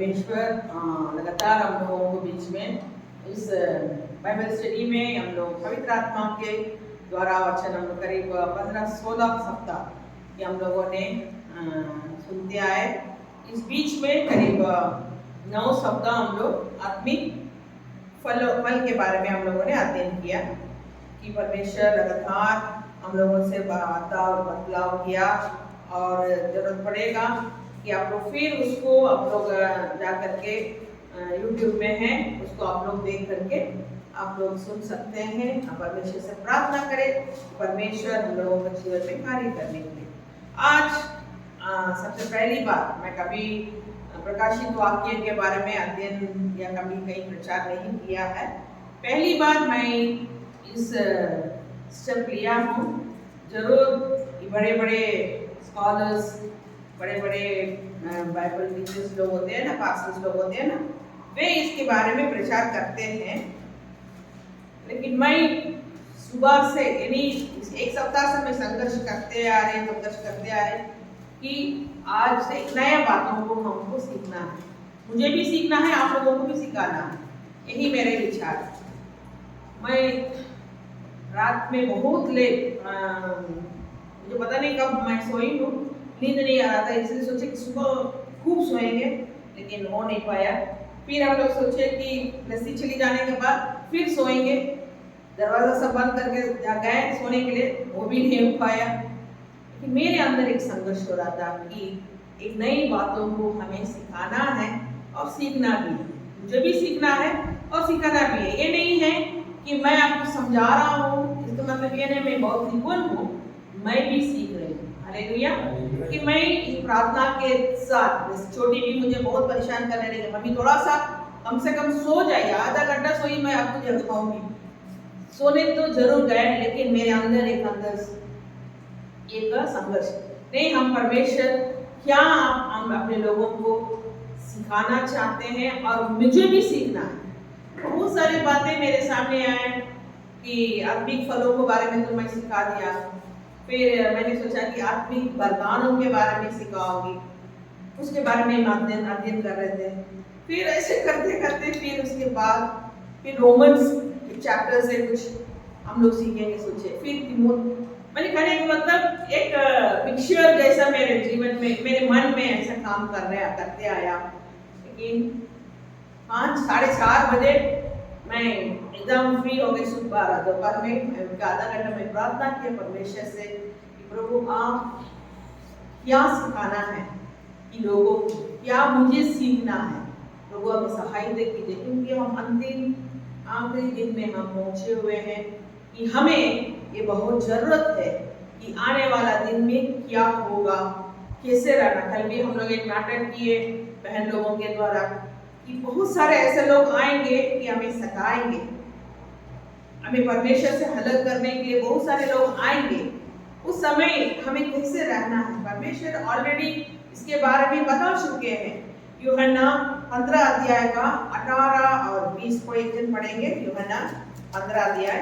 परमेश्वर लगातार हम लोगों को बीच में इस बाइबल स्टडी में हम लोग पवित्र आत्मा के द्वारा वचन हम लोग करीब 15-16 सप्ताह ये हम लोगों ने सुनते आए। इस बीच में करीब 9 सप्ताह हम लोग आत्मिक फल के बारे में हम लोगों ने अध्ययन किया कि परमेश्वर लगातार हम लोगों से वार्ता और बदलाव किया और जरूरत पड़ेगा कि आप लोग फिर उसको आप लोग जा करके यूट्यूब में है उसको आप लोग देख करके आप लोग सुन सकते हैं। परमेश्वर से प्रार्थना करें परमेश्वर हम लोगों के जीवन में कार्य करने के लिए। आज सबसे पहली बात मैं कभी प्रकाशित वाक्य के बारे में अध्ययन या कभी कहीं प्रचार नहीं किया है। पहली बार मैं इस स्टेप लिया हूँ। जरूर बड़े बड़े स्कॉलर्स बड़े बड़े बाइबल टीचर्स लोग होते हैं ना, पास्टर्स लोग होते हैं ना, वे इसके बारे में प्रचार करते हैं। लेकिन मैं सुबह से यानी एक सप्ताह से मैं संघर्ष करते आ रहे कि आज से नया बातों को हमको सीखना है, मुझे भी सीखना है, आप लोगों को भी सिखाना है। यही मेरे विचार। मैं रात में बहुत लेट मुझे पता नहीं कब मैं सोई हूँ, नींद नहीं आ रहा था, इसलिए सोचे कि सुबह खूब सोएंगे लेकिन हो नहीं पाया। फिर हम लोग सोचे कि लस्सी चली जाने के बाद फिर सोएंगे, दरवाज़ा सब बंद करके गए सोने के लिए, वो भी नहीं हो पाया। कि मेरे अंदर एक संघर्ष हो रहा था कि एक नई बातों को हमें सिखाना है और सीखना भी है, मुझे भी सीखना है और सिखाना भी है। ये नहीं है कि मैं आपको समझा रहा हूँ, इसका मतलब ये नहीं मैं बहुत निपुण हूँ, मैं भी सीख रही हूँ। हालेलुया। कि मैं इस प्रार्थना के साथ छोटी भी मुझे बहुत परेशान करने लगी, मम्मी थोड़ा सा कम से कम सो जाइए, आधा घंटा सोई मैं आपको जगाऊंगी। सोने तो जरूर गए लेकिन मेरे अंदर एक संघर्ष नहीं, हम परमेश्वर क्या हम अपने लोगों को सिखाना चाहते हैं और मुझे भी सीखना है। बहुत सारी बातें मेरे सामने आए कि आत्मिक फलों के बारे में तो मैं सिखा दिया, फिर मैंने सोचा कि आत्मिक वरदानों के बारे में सिखाऊंगी, उसके बारे में अध्ययन कर रहे थे। फिर ऐसे करते करते फिर उसके बाद फिर रोमन्स चैप्टर से कुछ हम लोग सीखेंगे सोचे। फिर मैंने कहने का मतलब एक पिक्चर जैसा मेरे जीवन में मेरे मन में ऐसा काम करते आया। लेकिन 5-4:30 बजे मैं एकदम फ्री हो गई। सुबह दोपहर में आधा घंटा में प्रार्थना किया परमेश्वर से कि प्रभु आप क्या सिखाना है कि लोगों को, क्या मुझे सीखना है, प्रभु हमें सहायता कीजिए। क्योंकि हम अंतिम आखिरी दिन में हम पहुंचे हुए हैं कि हमें ये बहुत जरूरत है कि आने वाला दिन में क्या होगा, कैसे रहना। कल भी हम लोग एक नाटक किए बहन लोगों के द्वारा कि बहुत सारे ऐसे लोग आएंगे कि हमें सताएंगे, हमें परमेश्वर से अलग करने के लिए बहुत सारे लोग आएंगे। उस समय हमें कैसे रहना है, परमेश्वर ऑलरेडी इसके बारे में बता चुके हैं। यूहन्ना 15 अध्याय का 18 और 20 को एक दिन पढ़ेंगे। यूहन्ना 15 अध्याय।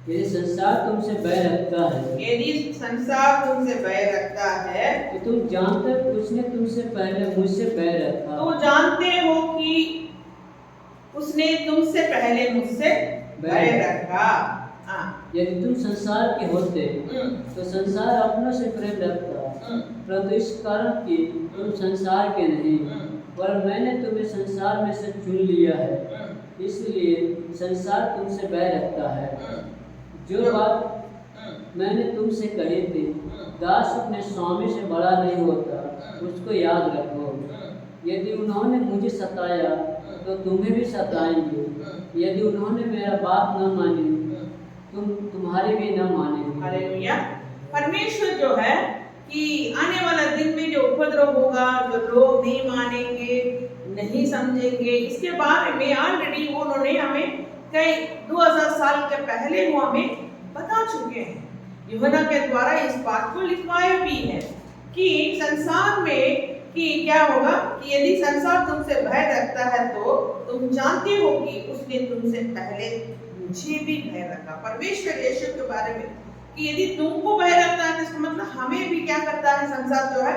यदि संसार तुमसे बैर रखता है तो तुम जानते हो उसने तुमसे पहले मुझसे बैर रखा। तो जानते हो कि उसने तुमसे पहले मुझसे बैर रखा। यदि तुम संसार के होते तो संसार अपनों से प्रेम रखता, परंतु इस कारण कि तुम संसार के नहीं पर मैंने तुम्हें संसार में से चुन लिया है, इसलिए संसार तुमसे बैर रखता है। जो बात मैंने तुमसे कही थी, दास अपने स्वामी से बड़ा नहीं होता, उसको याद रखो। यदि उन्होंने मुझे सताया तो तुम्हें भी सताएंगे, यदि उन्होंने मेरा बात न मानी तुम्हारे भी न मानेंगे। हालेलुया। परमेश्वर जो है कि आने वाला दिन में जो उपद्रव होगा, जो लोग नहीं मानेंगे, नहीं समझेंगे, इसके बारे में ऑलरेडी उन्होंने हमें कई 2000 साल के पहले वो हमें बता चुके हैं। यूहन्ना के द्वारा इस बात को लिखवाया भी है कि संसार में कि क्या होगा कि यदि संसार तुमसे भय रखता है तो तुम जानते हो कि उसने तुमसे पहले मुझे भी भय रखा। परमेश्वर यीशु के बारे में कि यदि तुमको भय रखता है तो इसका मतलब हमें भी क्या करता है, संसार जो है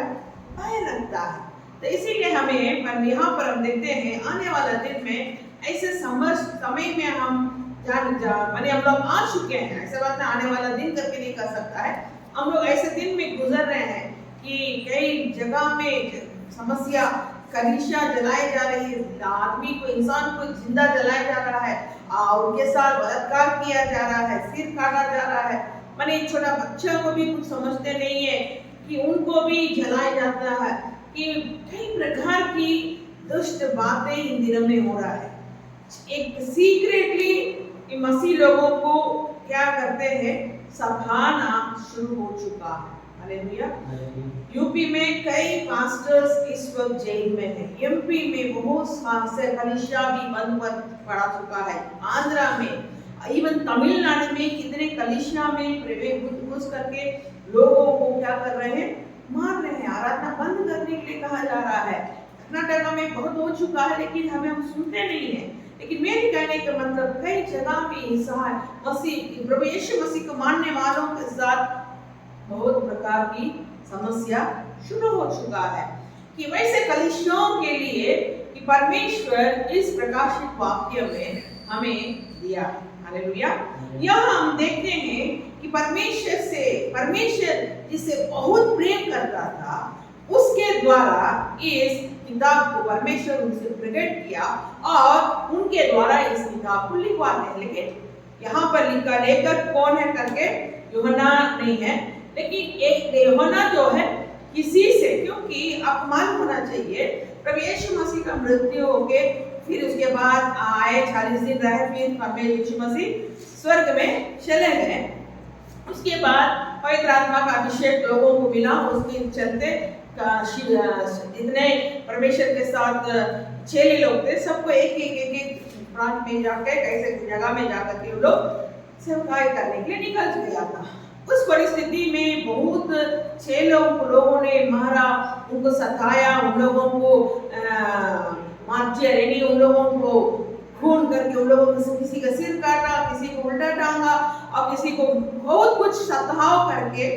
भय रखता है। तो इसीलिए हमें पर यहाँ पर हम देखते हैं आने वाला दिन में ऐसे समय में हम माने हम लोग आ चुके हैं, ऐसे बात ना आने वाला दिन करके नहीं कर सकता है। हम लोग ऐसे दिन में गुजर रहे हैं कि कई जगह में समस्या, कलीसिया जलाए जा रही है, आदमी को, इंसान को जिंदा जलाया जा रहा है और उनके साथ बलात्कार किया जा रहा है, सिर काटा जा रहा है। माने छोटा बच्चा को भी कुछ समझते नहीं है कि उनको भी जलाया जाता है, कि कई प्रकार की दुष्ट बातें इन दिनों में हो रहा है। एक सीक्रेटली मसीह लोगों को क्या करते हैं, सताना शुरू हो चुका है। हालेलुया। यूपी में कई पास्टर्स इस वक्त जेल में हैं। एमपी में बहुत से कलीसिया भी बंद पड़ा चुका है। आंध्रा में, इवन तमिलनाडु में कितने कलीसिया में प्रवेश घुस करके लोगों को क्या कर रहे हैं, मार रहे हैं, आराधना बंद करने के लिए कहा जा रहा है। कर्नाटक में बहुत हो चुका है, लेकिन हम सुनते नहीं है। लेकिन मेरे कहने का मतलब कई जगह में इंसान मसीह, प्रभु यीशु मसीह को मानने वालों के साथ बहुत प्रकार की समस्या शुरू हो चुका है। कि वैसे कलीसियाओं के लिए कि परमेश्वर इस प्रकाशित वाक्य में हमें दिया। हालेलुया। यहाँ हम देखते हैं कि परमेश्वर जिसे बहुत प्रेम करता था, उसके द्वारा इस किताब को परमेश्वर उनसे प्रकट किया और उनके द्वारा इस किताब को लिखवाते हैं। लेकिन यहाँ पर लेखक कौन है करके यूहन्ना नहीं है, लेकिन एक यूहन्ना जो है किसी से, क्योंकि आपको मालूम होना चाहिए प्रभु यीशु मसीह का मृत्यु हो के फिर उसके बाद आए 40 दिन रहे, फिर प्रभु यीशु मसीह स्वर्ग में चले गए। उसके बाद पवित्र आत्मा का अभिषेक लोगों को मिला, उसके चलते जितने परमेश्वर के साथ चेले लोग थे, सबको एक प्रांत में जाकर, कैसे जगह में जाकर के वो लोग सेवकाई करने के लिए निकल गया था। उस परिस्थिति में बहुत चेलों को लोगों ने मारा, उनको सताया, उन लोगों को उन लोगों को खून करके उन लोगों को किसी का सिर काटा, किसी को उल्टा टांगा और किसी को बहुत कुछ सताव करके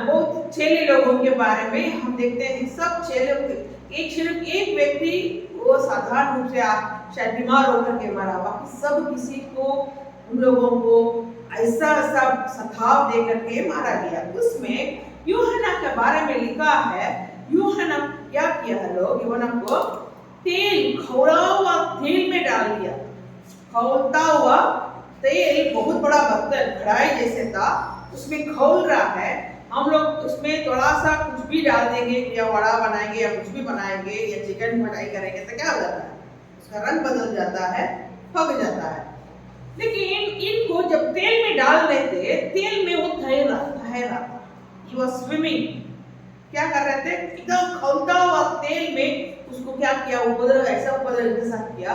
बहुत चेले लोगों के बारे में हम देखते हैं। सब चेले सिर्फ एक व्यक्ति वो साधारण रूप से शायद बीमार होकर के मरा, बाकी सब किसी को उन लोगों को ऐसा सब सताव दे करके मारा गया। उसमें यूहन्ना के बारे में लिखा है, यूहन्ना क्या किया है, लोग यूहन्ना को खौला हुआ तेल में डाल दिया। खौलता हुआ तेल, बहुत बड़ा बर्तन कढ़ाई जैसे था, उसमें खौल रहा है। हम लोग उसमें थोड़ा सा कुछ भी डाल देंगे, या वड़ा बनाएंगे या कुछ भी बनाएंगे या चिकन फ्राई करेंगे तो क्या हो जाता है, उसका रंग बदल जाता है, पक जाता है। लेकिन इनको जब तेल में डाल देते, तेल में वो तैर रहा था, he was swimming। क्या कर रहे थे, एकदम खौलता हुआ तेल में उसको क्या किया, ऐसा के साथ किया,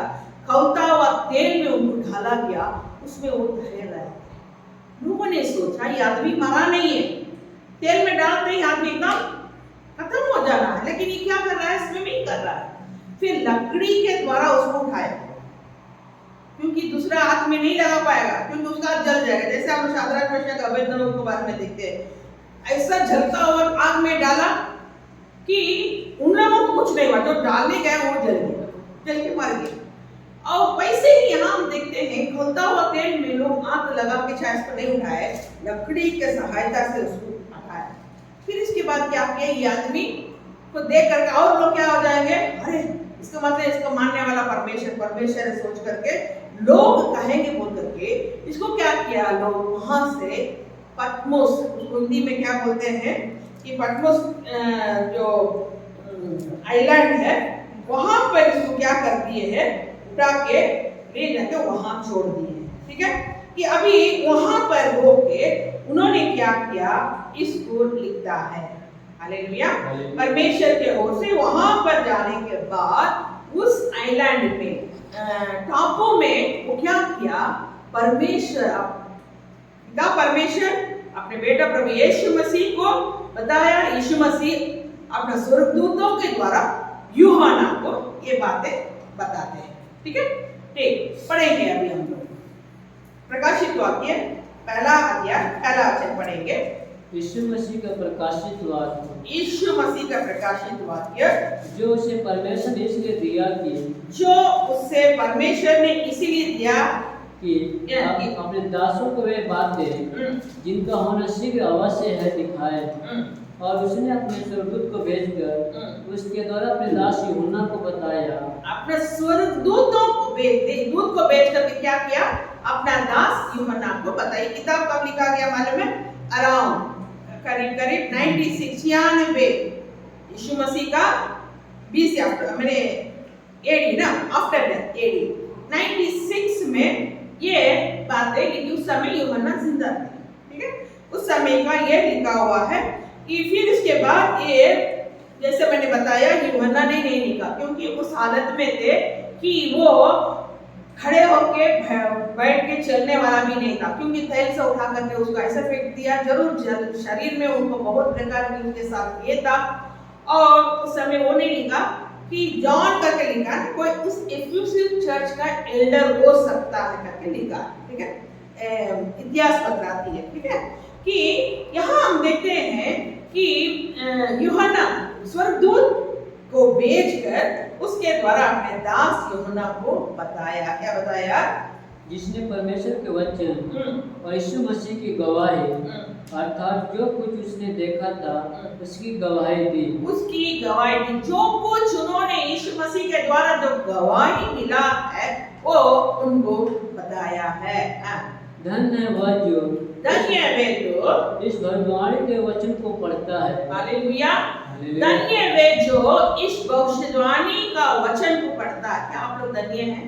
खौलता हुआ तेल में उनको ढाला गया, उसमें वो तैर रहा है। लोगों ने सोचा ये आदमी मरा नहीं है, तेल में डालते ही आदमी एकदम खत्म हो जा रहा है, लेकिन ये क्या कर रहा है, स्विमिंग कर रहा है। फिर लकड़ी के द्वारा उसको उठाया, क्योंकि दूसरा हाथ में नहीं लगा पाएगा, क्योंकि उसका जल जाएगा। जैसे हम शाद्राक मेशक अबेदनगो के बारे में देखते हैं, ऐसा जलता हुआ आग में डाला कि उन लोगों को कुछ नहीं हुआ, जो डालने गए वो जल गए, जल के मर गए। और वैसे ही यहाँ हम देखते हैं, खौलता हुआ तेल में लोग आग लगा के शायद इसको नहीं उठाए, लकड़ी के सहायता से उसको उठाया। फिर इसके बाद क्या किया, ये आदमी को देख करके और लोग क्या हो जाएंगे, अरे इसका मतलब इसको मानने वाला परमेश्वर सोच करके लोग कहेंगे बोल करके इसको क्या किया, लोग वहां से पटमोस, उसको हिंदी में क्या बोलते हैं कि पटमोस जो आइलैंड है, वहां पर इसको क्या कर दिए है, उठा के ले जाके वहां छोड़ दिए। ठीक है, कि अभी वहां पर होके उन्होंने क्या किया, इसको लिखता है। हालेलुया। परमेश्वर के ओर से वहां पर जाने के बाद उस आइलैंड में टापू में वो क्या किया, परमेश्वर अपने बेटा प्रभु यीशु मसीह को बताया। यीशु मसीह अपने स्वर्गदूतों के द्वारा यूहन्ना को ये बातें बताते हैं। ठीक है, ठीक, पढ़ेंगे अभी हम लोग प्रकाशित वाक्य पहला अध्याय पहला वचन पढ़ेंगे। यीशु मसीह का प्रकाशित वाक्य, यीशु मसीह का प्रकाशित वाक्य, जो उसे परमेश्वर ने इसलिए दिया जो उससे परमेश्वर ने इसीलिए दिया कि अपने दासों को वे बातें जिनका होना शीघ्र अवश्य है दिखाए। और उसने अपने स्वर्गदूत को भेजकर उसके द्वारा अपने दास यूहन्ना को बताया। अपने स्वर्गदूतों को दूत को भेज करके क्या किया? अपना दास यूहन्ना को बताई। किताब कब लिखा गया मालूम है? अराउंड करीब 96 यीशु मसीह का 20 मैंने एडी ना आफ्टर डेथ एडी 96 में ये बातें, क्योंकि उस समय यूहन्ना जिंदा थे, ठीक है? उस समय का ये लिखा हुआ है कि फिर इसके बाद ये, जैसे मैंने बताया, यूहन्ना ने नहीं लिखा क्योंकि उस हालत में थे कि वो खड़े होके बैठ के चलने वाला भी नहीं था, क्योंकि थैल से उठा करके उसको ऐसा फेंक दिया। जरूर शरीर में उनको बहुत प्रकार की उनके साथ ये था। और उस समय वो नहीं लिखा कि जॉन करके लिखा, कोई उस एफिसियन चर्च का एल्डर हो सकता है करके लिखा, ठीक है? इतिहास बताती है, ठीक है, कि यहाँ हम देखते हैं कि यूहन्ना स्वर्गदूत को भेजकर उसके द्वारा अपने दास यूहन्ना को बताया। क्या बताया? जिसने परमेश्वर के वचन और यीशु मसीह की गवाही, अर्थात जो कुछ उसने देखा था उसकी गवाही दी। उसकी गवाही दी। जो कुछ उन्होंने यीशु मसीह के द्वारा जो गवाही मिला है वो उनको बताया है। धन्य है वह जो इस भविष्यवाणी के वचन को पढ़ता है। हालेलुया। धन्य वे जो इस भविष्यवाणी का वचन को पढ़ता है। क्या आप लोग धन्य हैं?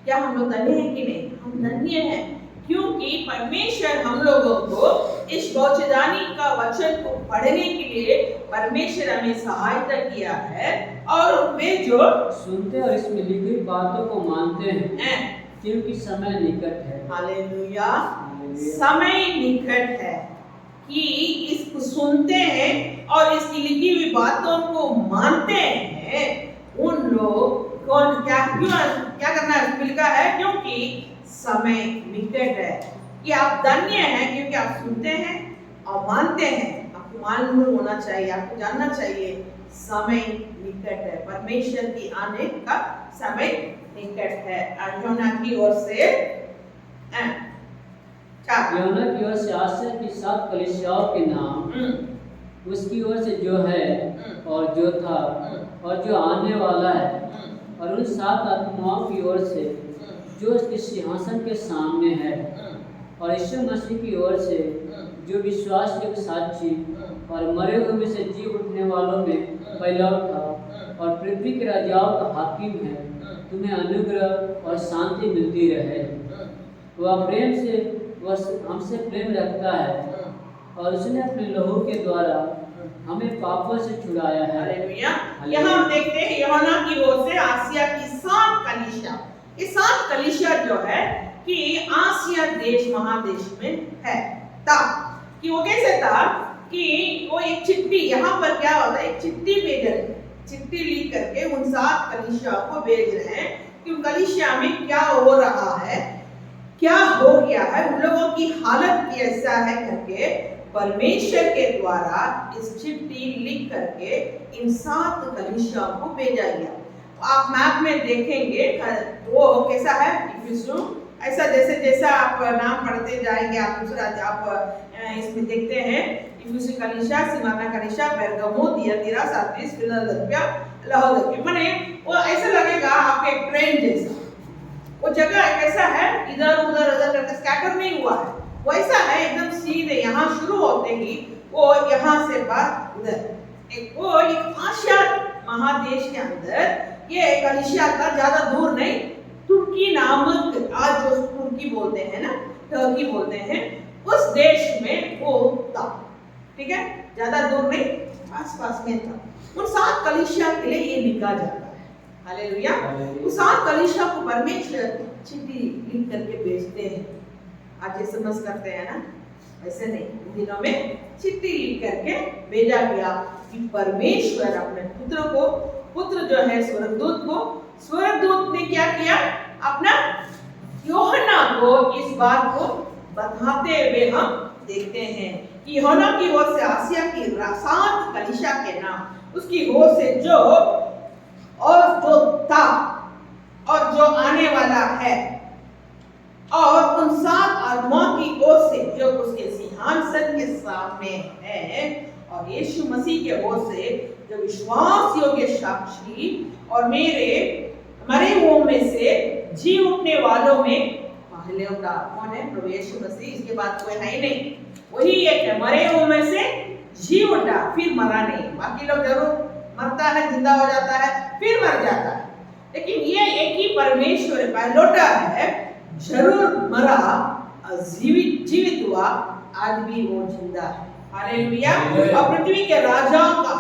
क्या हम लोग धन्य हैं कि नहीं? हम धन्य हैं क्योंकि परमेश्वर हम लोगों को इस भविष्यवाणी का वचन को पढ़ने के लिए परमेश्वर हमें सहायता किया है। और वे जो सुनते और इसमें लिखी बातों को मानते हैं क्योंकि समय निकट है। हालेलुया। समय निकट है कि इसको सुनते हैं और इसकी लिखी हुई बातों को मानते हैं। उन लोग कौन क्या करना है? लिखा है क्योंकि समय निकट है। कि आप धन्य हैं क्योंकि आप सुनते हैं और मानते हैं। आपको मालूम होना चाहिए, आपको जानना चाहिए समय निकट है, परमेश्वर की आने का समय निकट है। यूहन्ना की ओर से यूहन्ना की ओर से आसिया की 7 कलीसियाओं के नाम, उसकी ओर से जो है और जो था और जो आने वाला है, और उन 7 आत्माओं की ओर से जो उसके सिंहासन के सामने है, और यीशु मसीह की ओर से जो विश्वास के साक्षी और मरे हुए में से जी उठने वालों में पहला था और पृथ्वी के राजाओं का हाकिम है, तुम्हें अनुग्रह और शांति मिलती रहे। वह प्रेम से वह हमसे प्रेम रखता है और उसने अपने लहू के द्वारा हमें पापों से छुड़ाया है। हालेलुया। यहाँ हम देखते हैं यूहन्ना की ओर से आसिया की 7 कलीसिया। ये 7 कलीसिया जो है कि आसिया देश महादेश में है था। कि वो कैसे था कि वो एक चिट्ठी, यहाँ पर क्या होता है, एक चिट्ठी भेज रहे हैं, चिट्ठी लिख करके उन 7 कलीसिया को भेज रहे हैं कि उन कलीसिया में क्या हो रहा है, क्या हो गया है, उन लोगों की हालत कैसा है करके परमेश्वर के द्वारा इस चिट्ठी लिख करके इन 7 कलीसिया को भेजा गया। आप मैप में देखेंगे वो कैसा है, ऐसा जैसे जैसा आप नाम पढ़ते जाएंगे आप दूसरा आप इसमें देखते हैं इफिसी कलीसिया, स्मिर्ना कलीसिया, पेरगामो, थियातीरा, सार्डिस, फिलाडेल्फिया, लाओदिकिया। माने वो ऐसा लगेगा आपके एक ट्रेन जैसा। वो जगह कैसा है, इधर उधर करके स्कैटर नहीं हुआ है, वैसा है एकदम सीधे। यहाँ शुरू होते ही वो यहाँ से बात उधर वो एक आसिया महादेश के अंदर ये कलीसिया का, ज्यादा दूर नहीं, तुर्की नामक, आज जो तुर्की बोलते हैं ना, टर्की बोलते हैं, उस देश में वो था। ठीक है, ज्यादा दूर नहीं, आसपास में था। उन 7 कलीसिया के लिए ये लिखा जाता है। हालेलुया। उन 7 कलीसिया को परमेश्वर चिट्ठी लिख करके भेजते हैं। आज एसएमएस करते हैं ना, वैसे नहीं, इन दिनों में चिट्ठी लिख करके भेजा गया कि परमेश्वर अपने पुत्र जो है स्वर्गदूत ने क्या किया, अपना यूहन्ना को इस बात को बताते हुए हम देखते हैं कि यूहन्ना की ओर से आसिया की 7 कलीसिया के नाम, उसकी ओर से जो था और जो आने वाला है, और उन 7 आत्माओं की ओर से जो उसके सिंहासन के सामने है, और यीशु मसीह के ओर से जो विश्वास योग्य साक्षी और मेरे मरे हुओं में से जी उठने वालों में पहले का कौन है? प्रभु यीशु मसीह, इसके बाद कोई है ही नहीं, वही एक है। मरे हुओं में से जी उठा, फिर मरा नहीं। बाकी लोग जरूर मरता है, जिंदा हो जाता है, फिर मर जाता है, लेकिन ये एक ही परमेश्वर है, पहलोटा है, जरूर मरा, जीवित हुआ, आज भी वो जिंदा है। हालेलुया। और पृथ्वी के राजाओं का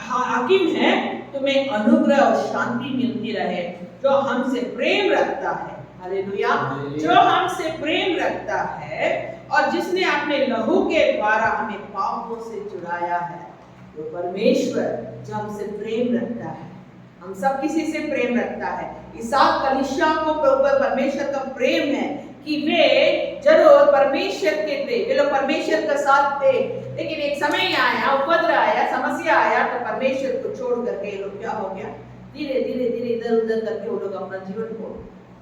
हाकिम है, तुम्हें अनुग्रह और शांति मिलती रहे जो हमसे प्रेम रखता है। हालेलुया। जो हमसे प्रेम रखता है और जिसने अपने लहू के द्वारा हमें पापों से छुड़ाया है। तो परमेश्वर जो हमसे प्रेम रखता है, हम सब किसी से प्रेम रखता है। इस 7 कलीसिया को परमेश्वर का प्रेम है कि वे जरूर परमेश्वर के थे, वे लोग परमेश्वर का साथ थे, लेकिन एक समय आया, उपद्रव आया, समस्या आया, तो परमेश्वर को छोड़ करके लोग क्या हो गया, धीरे धीरे इधर उधर करके वो लोग अपना जीवन को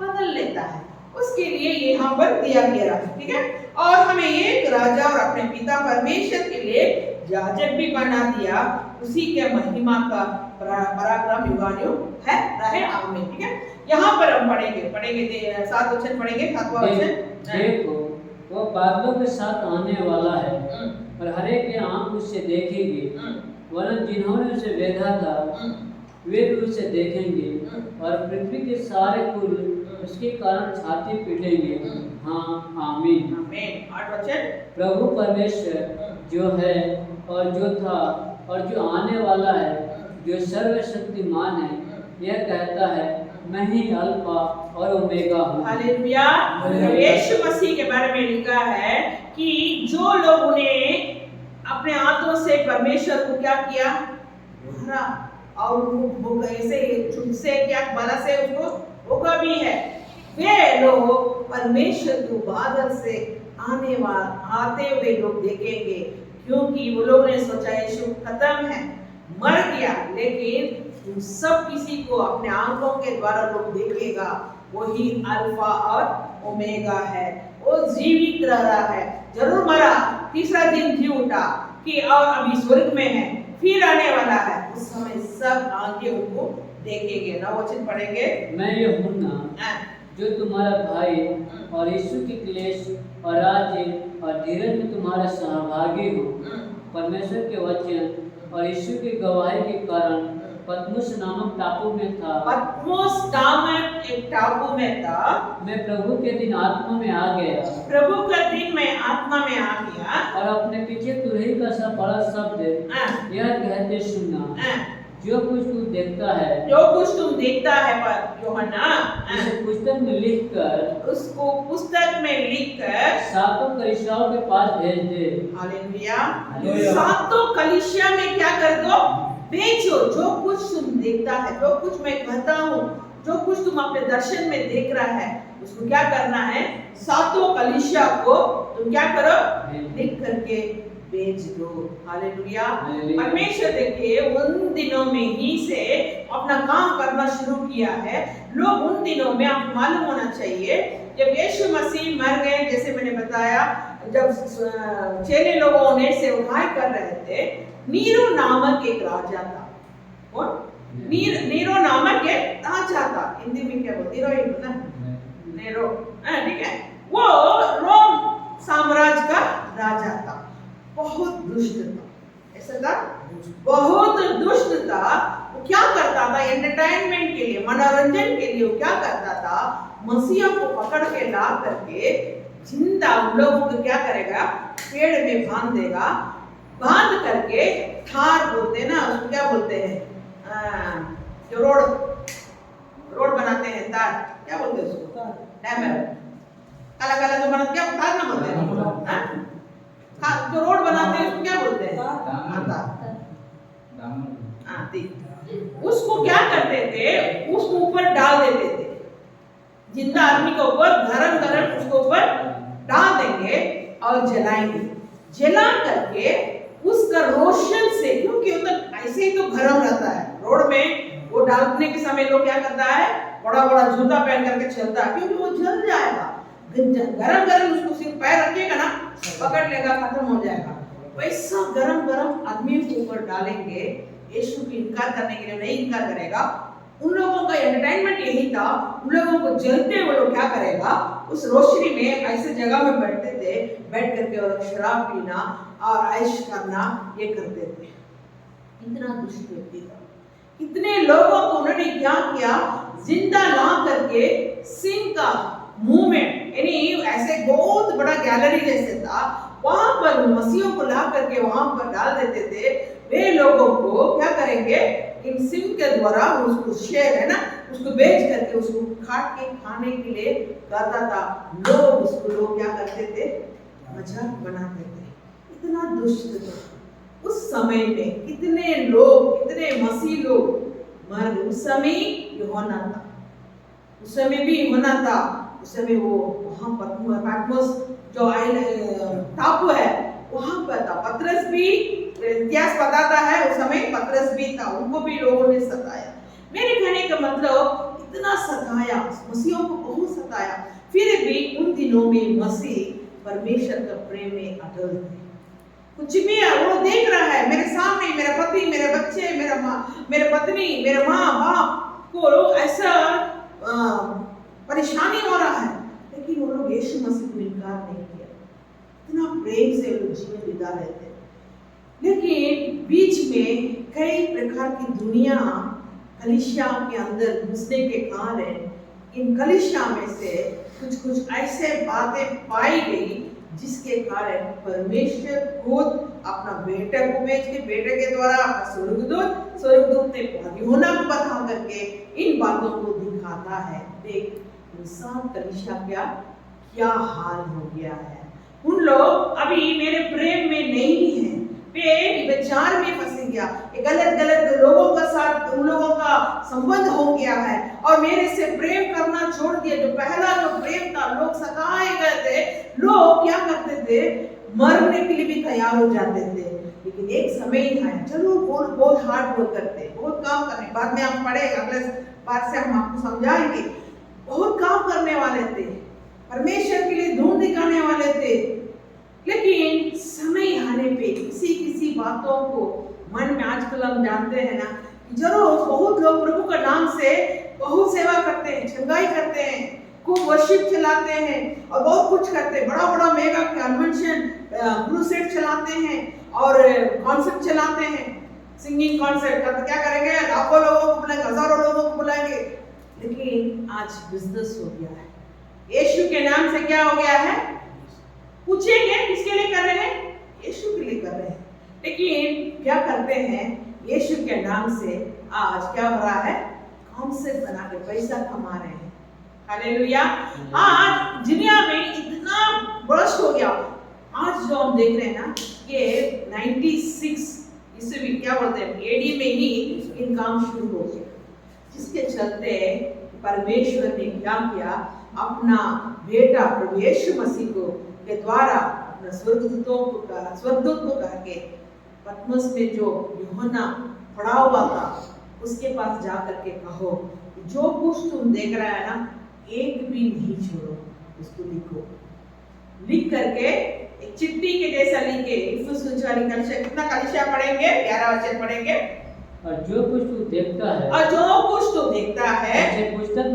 बदल लेता है। उसके लिए यहाँ पर दिया गया, ठीक है। और हमें एक राजा और अपने पिता परमेश्वर के लिए याजक भी बना दिया, उसी के महिमा का पराक्रम युगानुयुग है रहे आमीन, ठीक है। यहाँ पर हम पढ़ेंगे 7 वचन पढ़ेंगे, 7वां वचन। देखो वो बादलों के साथ आने वाला है और हर एक की आंख उससे देखेगी, वरन जिन्होंने उसे देखा था वे भी उसे देखेंगे, और पृथ्वी के सारे कुल उसके कारण छाती पीटेंगे। हाँ आमीन। आमीन। 8 वचन। प्रभु परमेश्वर जो है और जो था और जो आने वाला है, जो सर्वशक्तिमान है, यह कहता है, मैं ही अल्फा और ओमेगा हूँ। हालेलुया। यीशु मसीह के बारे में लिखा है कि जो लोग ने अपने हाथों से परमेश्वर को क्या किया, मारा, और वो ऐसे चुप से क्या बला से उसको होगा भी है, वे लोग परमेश्वर को बादल से आते हुए लोग देखेंगे, क्योंकि वो लोग ने सोचा यीशु खत्म है, मर गया, लेकिन सब किसी को अपने आंखों के द्वारा लोग देखेगा, वही अल्फा और ओमेगा है, वो जीवित रह रहा है, जरूर मरा, तीसरा दिन जी उठा, कि और अभी स्वर्ग में है, फिर आने वाला है, उस समय सब आगे उनको देखेंगे। 9 वचन पढ़ेंगे। मैं यूहन्ना जो तुम्हारा भाई और यीशु के क्लेश और राज्य और धीरज में तुम्हारा सहभागी हूँ, परमेश्वर के वचन और यीशु की गवाही के कारण पतमुस नामक टापू में था। पतमुस नामक एक टापू में था। मैं प्रभु के दिन आत्मा में आ गया। प्रभु का दिन में आत्मा में आ गया। और अपने पीछे तुरही का सा बड़ा शब्द यह कहते सुना, जो कुछ तू देखता है, जो कुछ तुम देखता है पर यूहन्ना, उसे पुस्तक में लिखकर, उसको पुस्तक में लिखकर 7 कलीसियाओं के पास भेज दे। हालेलुया। 7 कलीसिया में क्या कर दो, भेजो। जो कुछ तुम देखता है, जो कुछ मैं कहता हूँ, जो कुछ तुम अपने दर्शन में देख रहा है, उसको क्या करना है, 7 कलीसिया को तुम क्या करो, लिख करके भेज दो। हालेलुया। परमेश्वर देखिए उन दिनों में ही से अपना काम करना शुरू किया है। लोग उन दिनों में, आपको मालूम होना चाहिए, जब यीशु मसीह मर गए, जैसे मैंने बताया, जब चेले लोगों ने सेवकाई कर रहे थे, नीरो नामक एक राजा था। कौन? नीरो नामक एक राजा था। हिंदी में क्या बोलते, नीरो, ठीक है। वो रोम साम्राज्य का राजा था, बहुत दुष्ट था। ऐसा था, बहुत दुष्ट था। वो क्या करता था, एंटरटेनमेंट के लिए, मनोरंजन के लिए वो क्या करता था, मसीहा को पकड़ के ला करके जिंदा उन लोगों को क्या करेगा, पेड़ में बांध देगा, बांध करके थार बोलते हैं ना, उसको क्या बोलते हैं, जो रोड बनाते हैं, तार क्या बोलते हैं उसको, डैमर, काला काला जो बनाते, क्या तार ना बोलते हैं, जो रोड बनाते हैं उसको क्या बोलते हैं, उसको क्या करते थे, उसको ऊपर डाल देते थे, जिंदा आदमी के ऊपर धर्म उसको ऊपर डाल देंगे, और जलाएंगे, जला करके उसका रोशन से, क्योंकि वो तो ऐसे ही तो गर्म रहता है रोड में, वो डालने के समय लोग क्या करता है, बड़ा बड़ा जूता पहन करके चलता है, क्योंकि वो जल जाएगा। गरम गरम उसको सिर्फ पैर रखिएगा ना, पकड़ लेगा, खत्म हो जाएगा। वैसा गरम गरम आदमी के ऊपर डालेंगे, यीशु की इनकार करने के लिए नहीं इनकार करेगा। उन लोगों का एंटरटेनमेंट यही था, उन लोगों को जलते वो लोग क्या करेगा, उस रोशनी में ऐसे जगह में बैठते थे, बैठ करके और शराब पीना और ऐश करना ये करते थे। इतना दुष्ट व्यक्ति था। कितने लोगों को उन्होंने क्या किया, जिंदा ला करके सिंह का मुंह में, यानी ऐसे बहुत बड़ा गैलरी जैसे था, वहां पर मसीहों को ला करके वहां पर डाल देते थे। वे लोगों को क्या करेंगे, इन सिंह के द्वारा उसको शेर है ना, उसको बेच करके उसको काट के खाने के लिए गाता था। लोग उसको लोग क्या करते थे, मजाक बनाते थे। इतना दुष्ट था उस समय में। कितने लोग, कितने मसीह लोग मर गए। उस समय यूहन्ना था, उस समय भी यूहन्ना था। उस समय वो वहां पर पैटमोस जो टापू है वहां पर था। पतरस भी, इतिहास बताता है उस समय पतरस भी था, उनको भी लोगों ने सताया। मेरे कहने का मतलब, इतना सताया, मसीहों को बहुत सताया, फिर भी उन दिनों में मसीह परमेश्वर का प्रेम में अटल थे। कुछ भी है वो देख रहा है मेरे सामने, मेरा पति, मेरे बच्चे, मेरा माँ, मेरे पत्नी, मेरे माँ बाप को ऐसा परेशानी हो रहा है, लेकिन वो लोग यीशु मसीह को इनकार नहीं किया। इतना प्रेम से लोग जीवन बिता रहे थे। लेकिन बीच में कई प्रकार की दुनिया कलीसिया के अंदर घुसने के कारण इन कलीसिया में से कुछ ऐसे बातें पाई गई जिसके कारण परमेश्वर खुद अपना बेटे को भेज के, बेटे के द्वारा अपना स्वर्गदूत ने यूहन्ना को बता करके इन बातों को दिखाता है। देख इंसान कलीसिया क्या हाल हो गया है। उन लोग अभी मेरे प्रेम में नहीं है, वे विचार में फंस गया, गलत लोगों का साथ उन लोगों का संबंध हो गया है और मेरे से प्रेम करना छोड़ दिया। जो पहला जो प्रेम था, लोग सताए गए थे, लोग क्या करते थे, मरने के लिए भी तैयार हो जाते थे। लेकिन एक समय था, चलो बहुत हार्ड वर्क करते, बहुत काम करने, बाद में हम पढ़े, अगले बार से हम आपको समझाएंगे, बहुत काम करने वाले थे, परमेश्वर के लिए धूम दिखाने वाले थे। लेकिन समय आने पे किसी बातों को मन में, आजकल हम जानते हैं ना, जरूर बहुत लोग प्रभु का नाम से बहुत सेवा करते हैं, चंगाई करते हैं, खूब वर्शिप चलाते हैं और बहुत कुछ करते हैं, बड़ा मेगा कन्वेंशन क्रूसेड चलाते हैं और कॉन्सर्ट चलाते हैं, सिंगिंग कॉन्सर्ट का। तो क्या करेंगे, लाखों लोगों को बुलाएंगे, हजारों लोगों को बुलाएंगे। लेकिन आज बिजनेस हो गया है, यीशु के नाम से क्या हो गया है, पूछेंगे किसके लिए कर रहे हैं, यीशु के लिए कर रहे हैं। लेकिन क्या करते हैं, यीशु के नाम से आज क्या हो रहा है, कॉन्सेप्ट बना के पैसा कमा रहे हैं। हालेलुया। आज दुनिया में इतना बर्स्ट हो गया। आज जो हम देख रहे हैं ना, ये 96 ईस्वी क्या बोलते हैं, एडी में ही इन काम शुरू हो गया, जिसके चलते परमेश्वर ने क्या किया, अपना बेटा प्रभु यीशु मसीह को के द्वारा अपना स्वर्गदूत को कह के पतमस में जो यूहन्ना पड़ा हुआ था उसके पास जा करके कहो, जो कुछ तुम देख रहा है ना, एक भी नहीं छोड़ो, उसको लिखो। लिख करके एक चिट्ठी के जैसा लिखे। कितना कलीसिया पढ़ेंगे, 11 वचन पढ़ेंगे। और जो कुछ तू देखता है, और जो कुछ तू देखता है, पुस्तक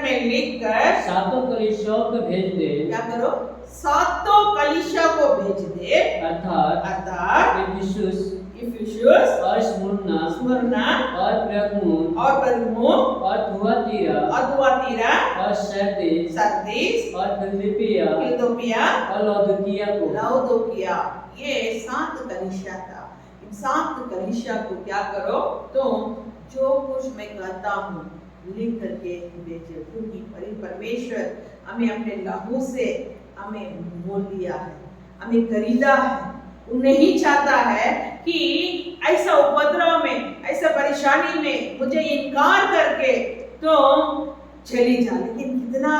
में लिखकर सातों कलीसियाओं को भेज दे। क्या करो, सातों कलीसिया को भेज दे, अर्थात इफिसुस और स्मुरना और परगमुन और थुआतीरा और सरदीस और फिलदिलफिया और लौदोकिया। ये 7 कलीसिया था। इन 7 कलीसिया को क्या करो, तुम जो कुछ मैं कहता हूँ लिख करके भेजो, क्योंकि परमेश्वर हमें अपने लहू से हमें मोल लिया है, हमें खरीदा है। वो नहीं चाहता है कि ऐसा उपद्रव में, ऐसा परेशानी में मुझे इनकार करके तो चली जा। लेकिन कितना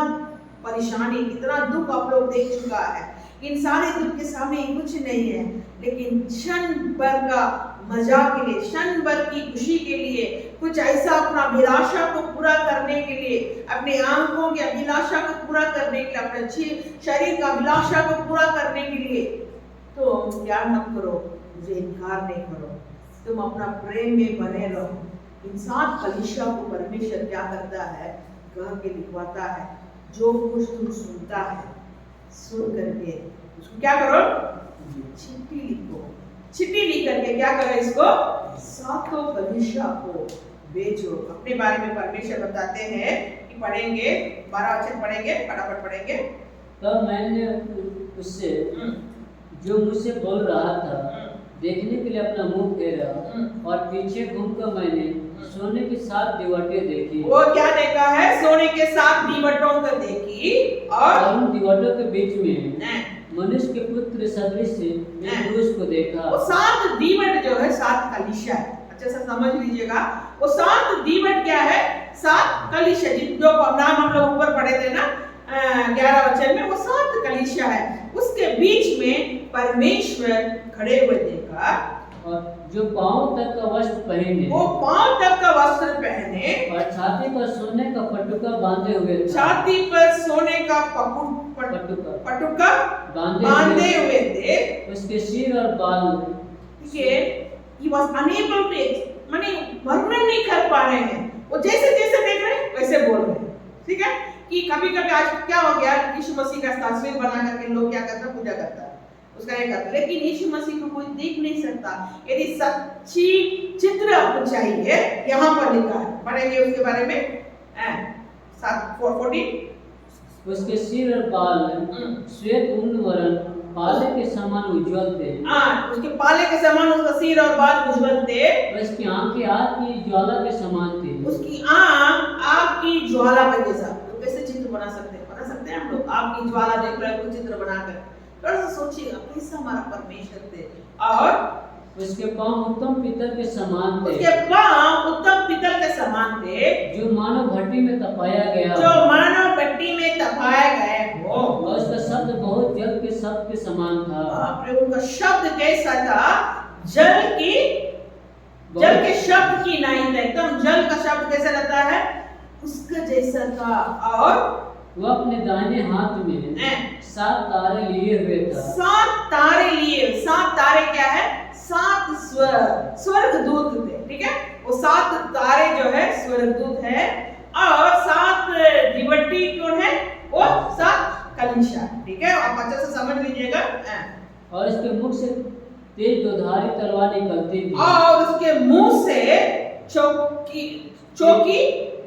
परेशानी, कितना दुख आप लोग देख चुका है। इन सारे दुख के सामने कुछ नहीं है, लेकिन क्षण भर का मजा के लिए, क्षण भर की खुशी के लिए, कुछ ऐसा अपना अभिलाषा को पूरा करने के लिए, अपने आंखों की अभिलाषा को पूरा करने के लिए, अपने शरीर का अभिलाषा को पूरा करने के लिए, तो क्या मत करो, मुझे इनकार नहीं करो, तुम अपना प्रेम में बने रहो। इन 7 कलीसिया को परमेश्वर क्या करता है, कह के लिखवाता है, जो कुछ तुम सुनता है, सुन करके उसको क्या करो, चिट्ठी लिखो, चिट्ठी लिख करके क्या करो, इसको 7 कलीसिया को भेजो। अपने बारे में परमेश्वर बताते हैं कि पढ़ेंगे, 12 वचन पढ़ेंगे, फटाफट पढ़ेंगे। तब मैंने उससे जो मुझसे बोल रहा था देखने के लिए अपना मुंह फेरा, और पीछे घूमकर मैंने सोने की 7 दीवटें देखी। वो क्या देखा है, सोने के 7 दीवटों को देखी, और उन दीवटों के बीच में मनुष्य के पुत्र सदृश से एक पुरुष को देखा। वो 7 दीवट जो है 7 कलीसिया है, अच्छा सा समझ लीजिएगा। वो 7 दीवट क्या है, 7 कलीसिया, जो नाम हम लोग ऊपर पढ़े थे ना 11 वचन में, वो 7 कलीसिया है। उसके बीच में परमेश्वर खड़े हुए देखा, और जो पांव तक का वस्त्र पहने, वो पांव तक का वस्त्र पहने, और छाती पर सोने का पटुका बांधे हुए था। छाती पर सोने का पटुका बांधे हुए थे। उसके सिर और बाल, he was unable to, माने वर्णन नहीं कर पा रहे हैं, वो जैसे जैसे देख रहे हैं वैसे बोल रहे हैं, ठीक है। कि कभी कभी आज क्या हो गया, यीशु मसीह का तस्वीर बना करके लोग क्या करते हैं, पूजा करता है, उसका ये करता है, लेकिन यीशु मसीह को कोई देख नहीं सकता। यदि सच्ची चित्र आपको चाहिए, यहाँ पर लिखा है, पढ़ेंगे उसके बारे में 7:14। उसके सिर और बाल श्वेत ऊन वर्ण पाले के समान उज्जवल थे। उसके पाले के समान उसका सिर और बाल उज्जवल थे। उसकी आंखें आग की ज्वाला के समान थी। उसकी आंख आग की ज्वाला के जैसा। तो कैसे चित्र बना सकते हैं हम लोग, आग की ज्वाला देख रहे हैं, चित्र बनाकर। थोड़ा सा सोचिएगा, कैसा हमारा परमेश्वर थे। और उसके पांव उत्तम पीतल के समान थे। उसके पांव उत्तम पीतल के समान थे, जो मानव भट्टी में तपाया गया, जो मानव भट्टी में तपाया गया हो। और उसका शब्द बहुत जल के शब्द के समान था। उनका शब्द कैसा था, जल के शब्द की नहीं था, एकदम जल का शब्द कैसा रहता है, उसका जैसा था। और वह अपने दाहिने हाथ में 7 तारे लिए हुए था। 7 तारे लिए, 7 तारे क्या है, 7 स्वर्गदूत थे, ठीक है। वो 7 तारे जो है स्वर्गदूत है, और 7 दिवटी कौन है, वो 7 कलीसिया, ठीक है। आप अच्छे से समझ लीजिएगा। और इसके मुख से तेज दोधारी तलवार निकलती थी, और उसके मुंह से चौकी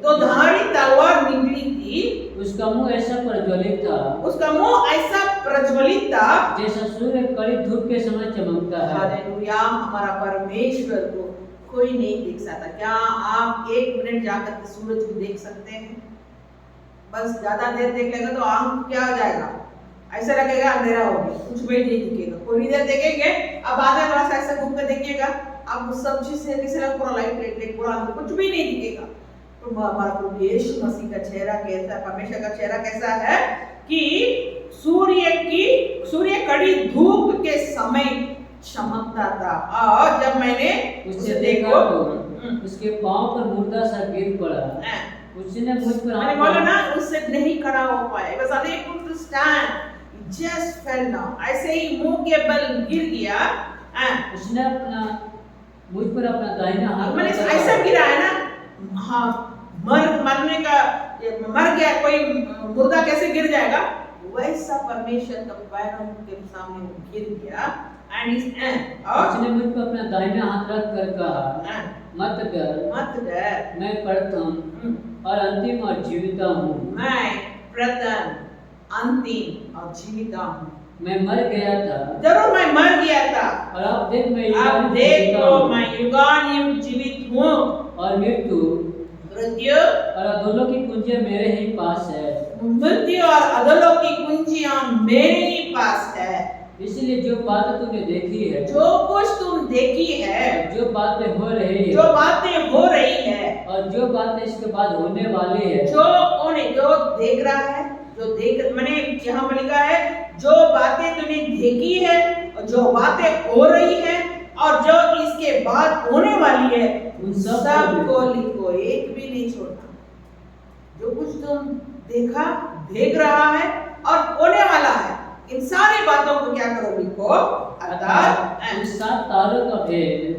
दोधारी तलवार निकली थी। उसका मुंह ऐसा प्रज्वलित था, उसका मुंह ऐसा प्रज्वलित था जैसा सूर्य कड़ी धूप के समय चमकता है। हालेलुया। हमारा परमेश्वर को कोई नहीं देख सकता। क्या आप 1 मिनट जाकर के सूरज को देख सकते हैं? बस ज्यादा देर देख लेगा तो आंख क्या हो जाएगा, ऐसा लगेगा अंधेरा हो गया, कुछ भी नहीं दिखेगा। थोड़ी देर देखेंगे, अब आधा थोड़ा सा ऐसा घूम कर देखिएगा, अब सब चीज से किसी तरह पूरा लाइट पूरा कुछ भी नहीं दिखेगा। तो हमारा प्रभु यीशु मसीह का चेहरा कैसा, परमेश्वर का चेहरा कैसा है कि सूर्य कड़ी धूप के समय चमकता था। और जब मैंने उसे देखा तो उसके पांव पर मुर्दा सा गिर पड़ा। उसने मुझ पर मैंने बोला ना, उससे नहीं खड़ा हो पाया, बस unable to stand, he just fell down, ऐसे ही मुंह के बल गिर गया। उसने अपना मुझ पर अपना दाहिना हाथ, मैंने ऐसा गिरा है ना, हाँ, मरने का, मर गया कोई मुर्दा कैसे गिर जाएगा, वैसा परमेश्वर का पैरों के सामने वो गिर गया। एंड उसने मुझ पर अपना दाहिना हाथ रख कर कहा, मत डर, मैं प्रथम और अंतिम और जीविता हूँ। मैं प्रथम, अंतिम और जीविता हूँ। मैं मर गया था, जरूर मैं मर गया था, और अब देखो मैं युगानुयुग जीवित हूँ, और मृत्यु और अधोलोक की कुंजियां मेरे ही पास है। मृत्यु और अधोलोक की कुंजियां मेरे ही पास है। इसलिए जो बातें तूने देखी है, जो कुछ तुम देखी है, जो बातें हो रही है, जो बातें हो रही है, और जो बातें इसके बाद होने वाली है, जो देख रहा है, जो देख मैंने यहाँ पर लिखा है जो बातें तूने देखी है और जो बातें हो रही है और जो इसके बाद होने वाली है उन सबको लिखो, एक भी नहीं छोड़ना। जो कुछ तुम देखा देख रहा है और होने वाला है इन सारी बातों को क्या करो लिखो। अर्थात उन 7 तारों का भेद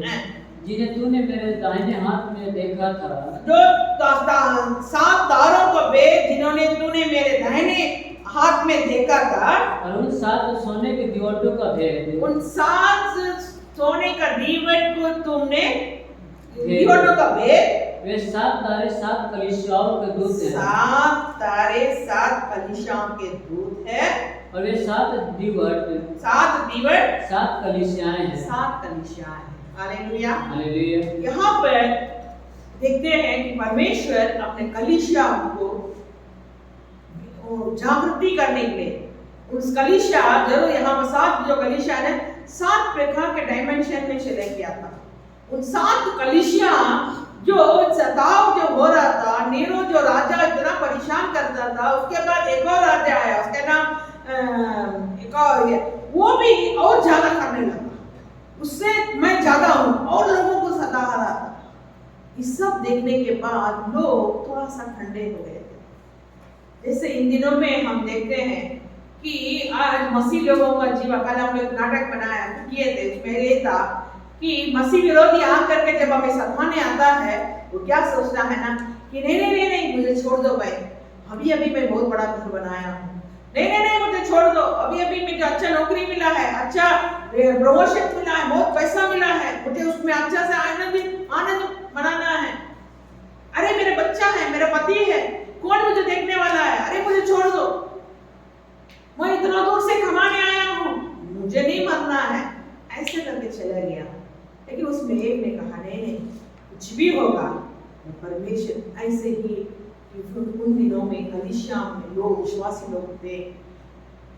जिन्हें तूने मेरे दाहिने हाथ में देखा था, जो 7 तारों का भेद जिन्होंने तूने मेरे दाहिने हाथ में देखा था, और उन 7 सोने के दीवटों का भेद, उन 7 सोने का दीवट को तुमने दीवटों का भेद, वे 7 तारे 7 कलीसियाओं के दूत हैं। 7 तारे 7 कलीसियाओं के दूत है और वे 7 दीवट 7 कलीसियाएं हैं। 7 कलीसियाएं हैं। हालेलुया। हालेलुया। यहाँ पर देखते हैं कि परमेश्वर अपने कलीसिया को जागृति करने के लिए उस कलीसिया जरूर यहाँ पर 7 जो कलीसिया है 7 प्रकार के डायमेंशन में चले गया था। उन 7 कलीसिया जो सताव जो हो रहा था, नीरो जो राजा इतना परेशान करता था, उसके बाद एक और राजा आया, उसका नाम एक और वो भी और ज्यादा करने लगा, उससे मैं ज्यादा हूँ और लोगों को सता रहा था। इस सब देखने के बाद लोग थोड़ा सा ठंडे हो गए थे। जैसे इन दिनों में हम देखते हैं कि आज मसीह लोगों का जीवन, कल हम लोग नाटक बनाया किए थे, उसमें ये था कि मसीह विरोधी आकर के जब हमें सताने आता है वो क्या सोचता है ना कि नहीं नहीं नहीं नहीं मुझे छोड़ दो भाई, अभी अभी मैं बहुत बड़ा घर बनाया हूँ, नहीं नहीं नहीं मुझे छोड़ दो, अभी अभी मुझे अच्छा नौकरी मिला है, अच्छा प्रमोशन मिला है, बहुत पैसा मिला है, मुझे उसमें अच्छा से आनंद मनाना है, अरे मेरे बच्चा है, मेरा पति है, कौन मुझे देखने वाला है, अरे मुझे छोड़ दो, मैं इतना दूर से कमाने आया हूँ, मुझे नहीं मरना है, ऐसे करके चला गया। लेकिन उसमें एक ने कहा नहीं नहीं कुछ भी होगा, परमेश्वर ऐसे ही उन दिनों में कलीसिया में लोग विश्वासी लोग थे,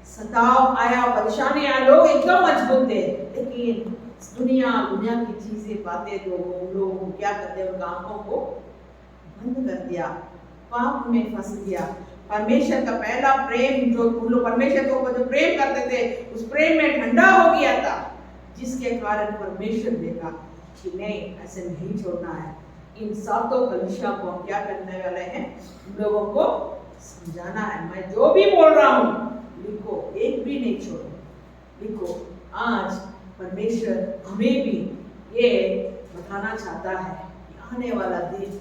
सताव आया, परेशानी आया, लोग एकदम मजबूत थे, लेकिन दुनिया की चीजें बातें तो लोगों को क्या करते हैं, उनका आंखों को बंद कर दिया, पाप में फंस गया। परमेश्वर का पहला प्रेम जो लोग परमेश्वर को जो प्रेम करते थे उस प्रेम में ठंडा हो गया था, जिसके कारण परमेश्वर देखा कि नहीं ऐसे नहीं छोड़ना है। इन 7 कलीसिया को हम क्या करने वाले हैं, लोगों को समझाना है, मैं जो भी बोल रहा हूँ लिखो, एक भी नहीं छोड़ो, लिखो। आज परमेश्वर हमें भी ये बताना चाहता है कि आने वाला दिन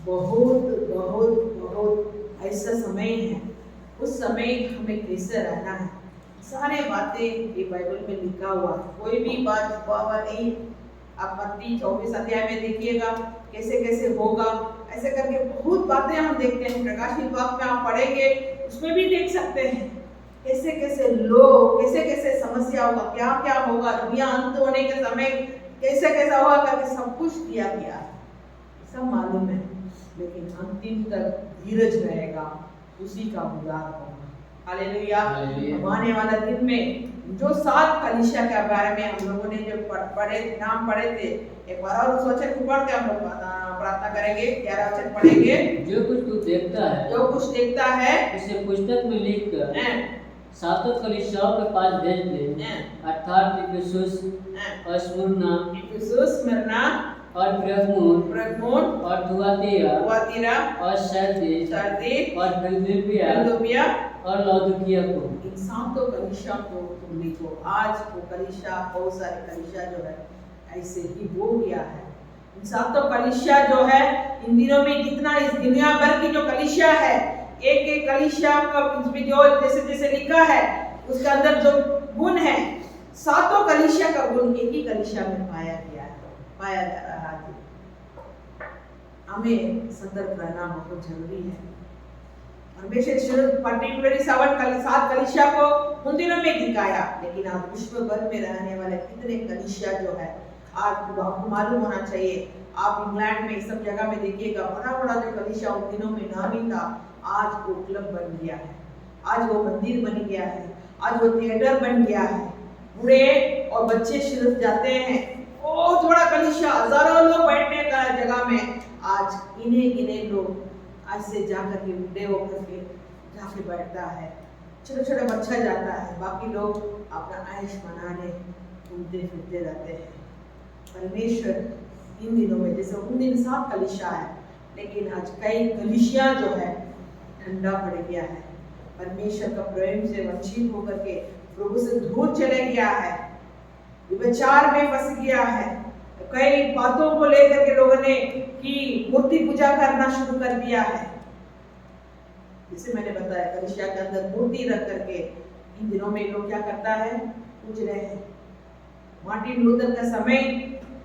बहुत बहुत बहुत ऐसा समय है, उस समय हमें कैसे रहना है, सारे बातें ये बाइबल में लिखा हुआ, कोई भी बात छुपा हुआ नहीं। आप मत्ती 24 अध्याय में देखिएगा कैसे कैसे होगा, ऐसे करके बहुत बातें हम देखते हैं। प्रकाश विभाग में आप पढ़ेंगे उसमें भी देख सकते हैं कैसे कैसे लोग, कैसे कैसे समस्या होगा, क्या क्या होगा, दुनिया अंत होने के समय कैसे कैसा होगा करके सब कुछ दिया गया, सब मालूम है। लेकिन अंतिम तक धीरज रहेगा, उसी का उद्धार होगा। हालेलुया। आने वाला दिन में जो 7 कलीसिया के बारे में हम लोगों ने जो नाम पढ़े थे, एक बार और उस वचन को पढ़ के हम लोग प्रार्थना करेंगे। 11 वचन पढ़ेंगे। जो कुछ तू देखता है, जो कुछ देखता है उसे पुस्तक में लिख कर 7 कलीसियाओं के पास भेज दे, अर्थात इफिसुस और स्मुरना और परगमुन और थुआतीरा और सरदीस और फिलदिल्फिया और लौदीकिया को। इन 7 कलीसिया को तुम लिखो। आज वो कलीसिया, बहुत सारे कलीसिया जो है ऐसे ही हो गया है। इन 7 कलीसिया जो है इन दिनों में जितना इस दुनिया भर की जो कलीसिया है, एक एक कलीसिया का इसमें जो जैसे जैसे लिखा है उसके अंदर जो गुण है, 7 कलीसिया का गुण एक ही कलीसिया में पाया जा रहा है। हमें सतर्क रहना बहुत जरूरी है। परमेश्वर पर्टिकुलरली 7 कलीसिया को उन दिनों में दिखाया, लेकिन आज विश्व भर में रहने वाले कितने कलीसिया जो है आज आपको मालूम होना चाहिए। आप इंग्लैंड में इस सब जगह में देखिएगा, बड़ा बड़ा जो कलीसिया उन दिनों में नाम ही था, आज वो क्लब बन गया है, आज वो मंदिर बन गया है, आज वो थिएटर बन गया है। बूढ़े और बच्चे सिर्फ जाते हैं, बहुत बड़ा कलीसिया, हजारों लोग बैठने का जगह में आज गिने गिने लोग ऐसे जाकर के बूढ़े होकर के जाके बैठता है, छोटा छोटा बच्चा जाता है, बाकी लोग अपना ऐश मनाने घूमते फिरते रहते हैं। परमेश्वर इन दिनों में, जैसे उन दिन 7 कलीसिया है, लेकिन आज कई कलीसिया जो है ठंडा पड़ गया है, परमेश्वर का प्रेम से वंचित होकर के प्रभु से दूर चले गया है, विचार में फंस गया है। कई बातों को लेकर के लोगों ने की मूर्ति पूजा करना शुरू कर दिया है। जैसे मैंने बताया, कलीसिया के अंदर मूर्ति रख करके इन दिनों में लोग क्या करता है, पूज रहे हैं। मार्टिन लूथर का समय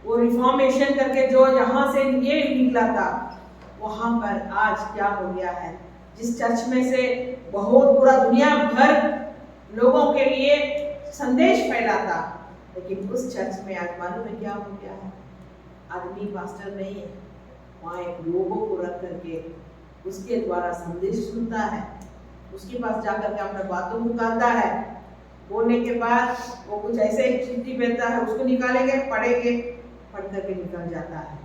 वो रिफॉर्मेशन करके जो यहाँ से ये निकला था, वहां पर आज क्या हो गया है, जिस चर्च में से बहुत पूरा दुनिया भर लोगों के लिए संदेश फैला था, लेकिन उस चर्च में आज मालूम है क्या हो गया है, आदमी पास्टर नहीं है, वहाँ एक लोगों को रख करके उसके द्वारा संदेश सुनता है, उसके पास जाकर के अपने बातों को कहता है, बोलने के बाद वो कुछ ऐसे एक चिट्ठी भेजता है, उसको निकालेंगे, पढ़ेंगे, पढ़ करके निकल जाता है।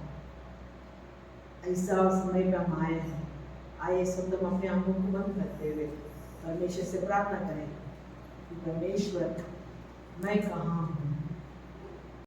ऐसा समय पे हम आए हैं। आइए सब हम अपने आंखों को बंद करते हुए परमेश्वर से प्रार्थना करें कि परमेश्वर मैं कहाँ